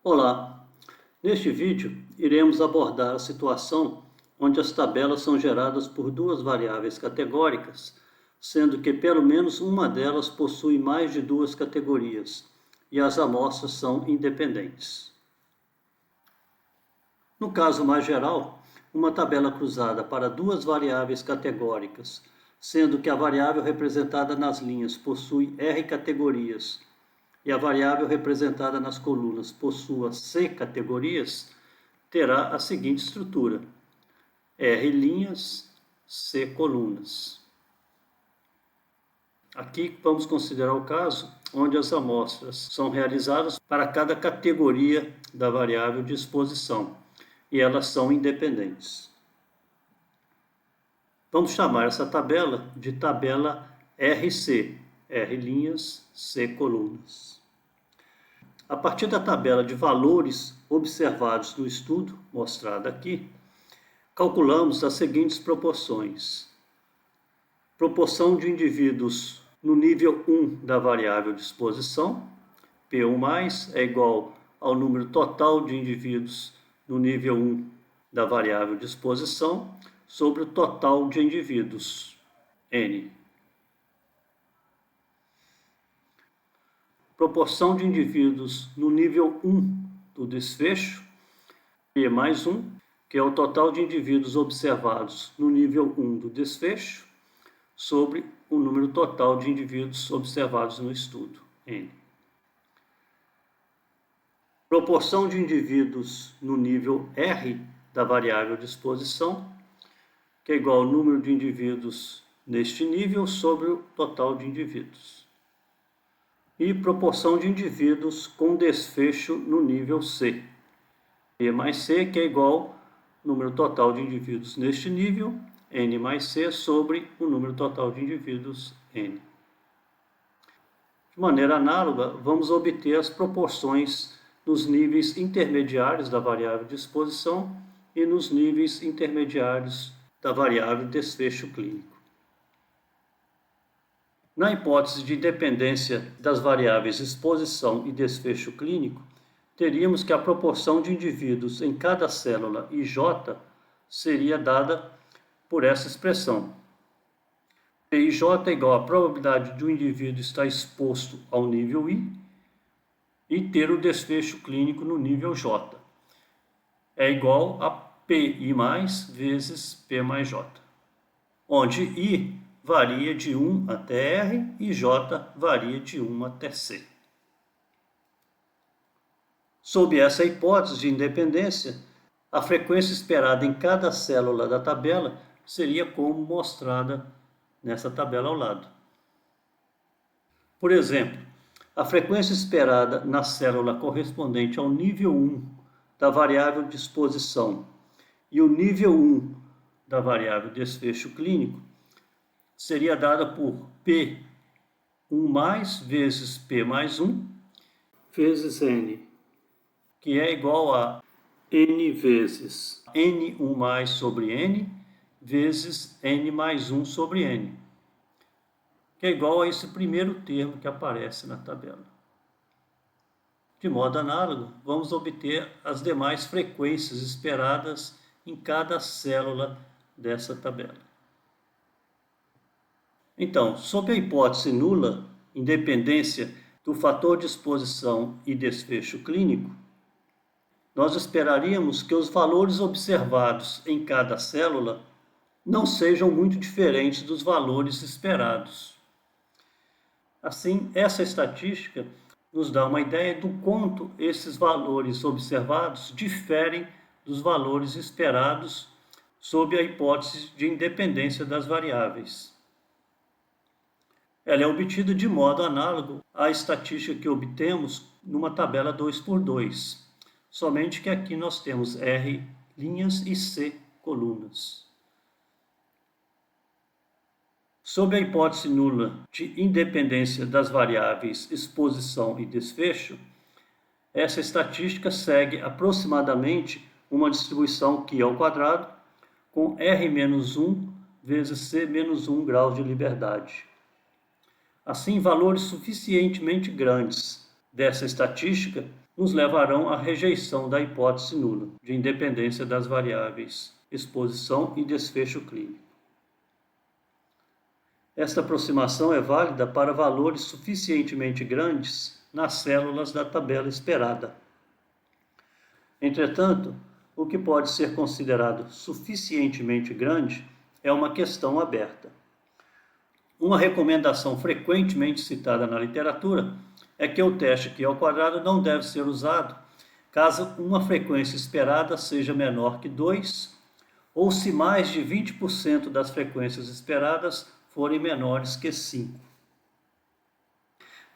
Olá! Neste vídeo, iremos abordar a situação onde as tabelas são geradas por duas variáveis categóricas, sendo que pelo menos uma delas possui mais de duas categorias e as amostras são independentes. No caso mais geral, uma tabela cruzada para duas variáveis categóricas, sendo que a variável representada nas linhas possui R categorias e a variável representada nas colunas possua C categorias, terá a seguinte estrutura: R linhas, C colunas. Aqui vamos considerar o caso onde as amostras são realizadas para cada categoria da variável de exposição e elas são independentes. Vamos chamar essa tabela de tabela RC, R linhas, C colunas. A partir da tabela de valores observados no estudo, mostrada aqui, calculamos as seguintes proporções. Proporção de indivíduos no nível 1 da variável de exposição, P1+, é igual ao número total de indivíduos no nível 1 da variável de exposição, sobre o total de indivíduos, N. Proporção de indivíduos no nível 1 do desfecho, P mais 1, que é o total de indivíduos observados no nível 1 do desfecho, sobre o número total de indivíduos observados no estudo, N. Proporção de indivíduos no nível R da variável de exposição, que é igual ao número de indivíduos neste nível sobre o total de indivíduos. E proporção de indivíduos com desfecho no nível C, P mais C, que é igual ao número total de indivíduos neste nível, N mais C, sobre o número total de indivíduos, N. De maneira análoga, vamos obter as proporções nos níveis intermediários da variável de exposição e nos níveis intermediários da variável desfecho clínico. Na hipótese de dependência das variáveis exposição e desfecho clínico, teríamos que a proporção de indivíduos em cada célula IJ seria dada por essa expressão. PIJ é igual à probabilidade de um indivíduo estar exposto ao nível I e ter o desfecho clínico no nível J. É igual a PI mais vezes P mais J, onde I varia de 1 até R e J varia de 1 até C. Sob essa hipótese de independência, a frequência esperada em cada célula da tabela seria como mostrada nessa tabela ao lado. Por exemplo, a frequência esperada na célula correspondente ao nível 1 da variável de exposição e o nível 1 da variável desfecho clínico seria dada por P1+ vezes P mais 1 vezes N, que é igual a N vezes N1+ sobre N vezes N mais 1 sobre N, que é igual a esse primeiro termo que aparece na tabela. De modo análogo, vamos obter as demais frequências esperadas em cada célula dessa tabela. Então, sob a hipótese nula, independência do fator de exposição e desfecho clínico, nós esperaríamos que os valores observados em cada célula não sejam muito diferentes dos valores esperados. Assim, essa estatística nos dá uma ideia do quanto esses valores observados diferem dos valores esperados sob a hipótese de independência das variáveis. Ela é obtida de modo análogo à estatística que obtemos numa tabela 2x2, somente que aqui nós temos R linhas e C colunas. Sob a hipótese nula de independência das variáveis exposição e desfecho, essa estatística segue aproximadamente uma distribuição QI ao quadrado com R-1 vezes C-1 graus de liberdade. Assim, valores suficientemente grandes dessa estatística nos levarão à rejeição da hipótese nula de independência das variáveis exposição e desfecho clínico. Esta aproximação é válida para valores suficientemente grandes nas células da tabela esperada. Entretanto, o que pode ser considerado suficientemente grande é uma questão aberta. Uma recomendação frequentemente citada na literatura é que o teste Q ao quadrado não deve ser usado caso uma frequência esperada seja menor que 2 ou se mais de 20% das frequências esperadas forem menores que 5.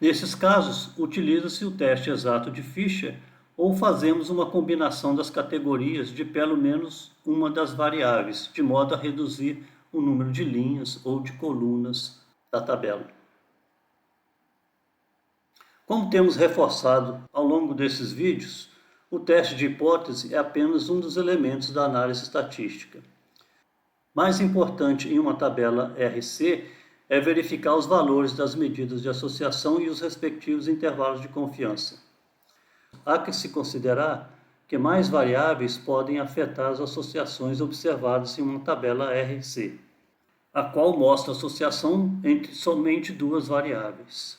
Nesses casos, utiliza-se o teste exato de Fisher ou fazemos uma combinação das categorias de pelo menos uma das variáveis, de modo a reduzir o número de linhas ou de colunas da tabela. Como temos reforçado ao longo desses vídeos, o teste de hipótese é apenas um dos elementos da análise estatística. Mais importante em uma tabela RC é verificar os valores das medidas de associação e os respectivos intervalos de confiança. Há que se considerar que mais variáveis podem afetar as associações observadas em uma tabela RC, a qual mostra a associação entre somente duas variáveis.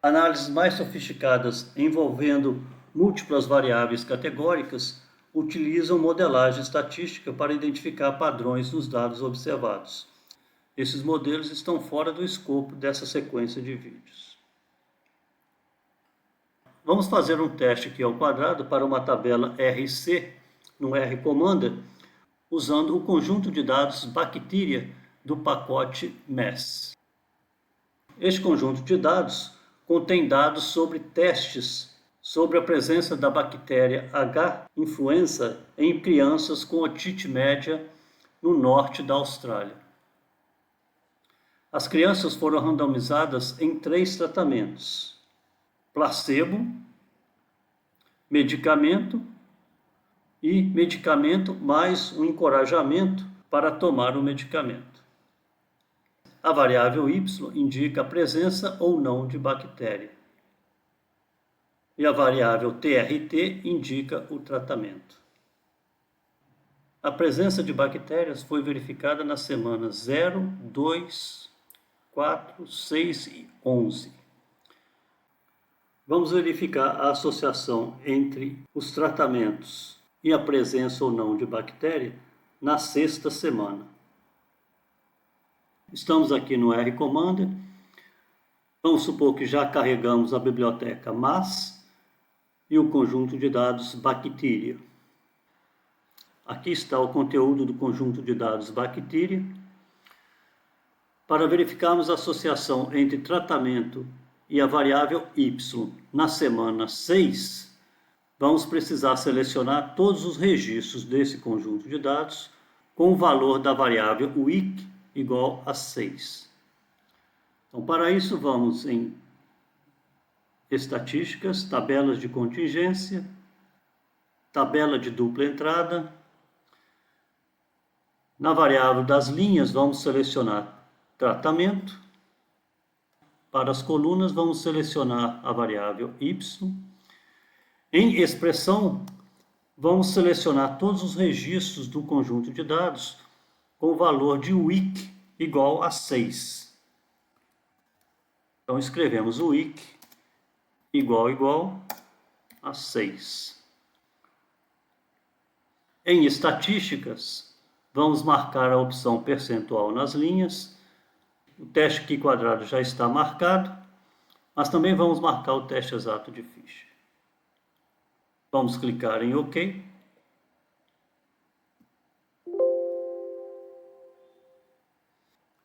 Análises mais sofisticadas envolvendo múltiplas variáveis categóricas utilizam modelagem estatística para identificar padrões nos dados observados. Esses modelos estão fora do escopo dessa sequência de vídeos. Vamos fazer um teste Q ao quadrado para uma tabela RC no R-Commander, usando o conjunto de dados Bacteria do pacote MESS. Este conjunto de dados contém dados sobre testes sobre a presença da bactéria H. influenza em crianças com otite média no norte da Austrália. As crianças foram randomizadas em 3 tratamentos: placebo, medicamento e medicamento mais um encorajamento para tomar o medicamento. A variável Y indica a presença ou não de bactéria. E a variável TRT indica o tratamento. A presença de bactérias foi verificada nas semanas 0, 2, 4, 6 e 11. Vamos verificar a associação entre os tratamentos e a presença ou não de bactéria na 6ª semana. Estamos aqui no R-Commander. Vamos supor que já carregamos a biblioteca MAS e o conjunto de dados Bacteria. Aqui está o conteúdo do conjunto de dados Bacteria. Para verificarmos a associação entre tratamento e a variável Y na semana 6, vamos precisar selecionar todos os registros desse conjunto de dados com o valor da variável WIC igual a 6. Então, para isso, vamos em Estatísticas, tabelas de contingência, tabela de dupla entrada. Na variável das linhas, vamos selecionar tratamento. Para as colunas, vamos selecionar a variável Y. Em expressão, vamos selecionar todos os registros do conjunto de dados com o valor de WIC igual a 6. Então, escrevemos o WIC igual a 6. Em estatísticas, vamos marcar a opção percentual nas linhas. O teste Q quadrado já está marcado, mas também vamos marcar o teste exato de Fisher. Vamos clicar em OK.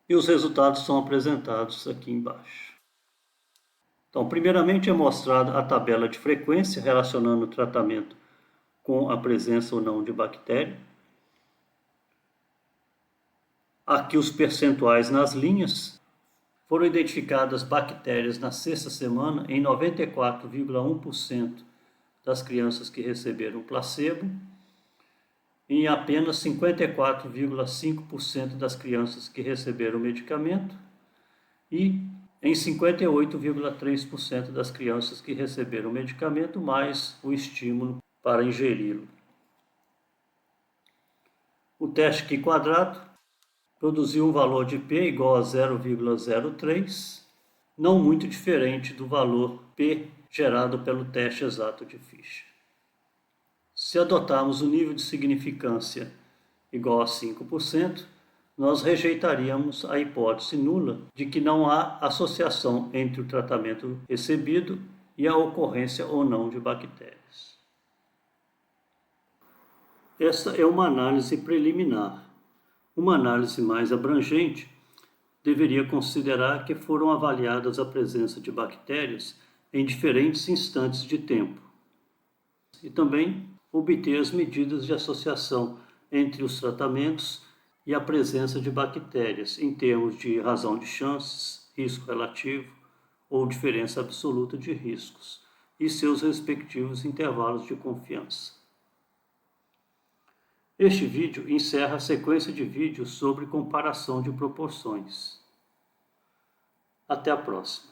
E os resultados são apresentados aqui embaixo. Então, primeiramente é mostrada a tabela de frequência relacionando o tratamento com a presença ou não de bactéria. Aqui os percentuais nas linhas. Foram identificadas bactérias na 6ª semana em 94,1% das crianças que receberam placebo e em apenas 54,5% das crianças que receberam medicamento e em 58,3% das crianças que receberam o medicamento mais o estímulo para ingeri-lo. O teste Q quadrado produziu um valor de P igual a 0,03, não muito diferente do valor P gerado pelo teste exato de Fischer. Se adotarmos o nível de significância igual a 5%, nós rejeitaríamos a hipótese nula de que não há associação entre o tratamento recebido e a ocorrência ou não de bactérias. Esta é uma análise preliminar. Uma análise mais abrangente deveria considerar que foram avaliadas a presença de bactérias em diferentes instantes de tempo e também obter as medidas de associação entre os tratamentos e a presença de bactérias em termos de razão de chances, risco relativo ou diferença absoluta de riscos e seus respectivos intervalos de confiança. Este vídeo encerra a sequência de vídeos sobre comparação de proporções. Até a próxima.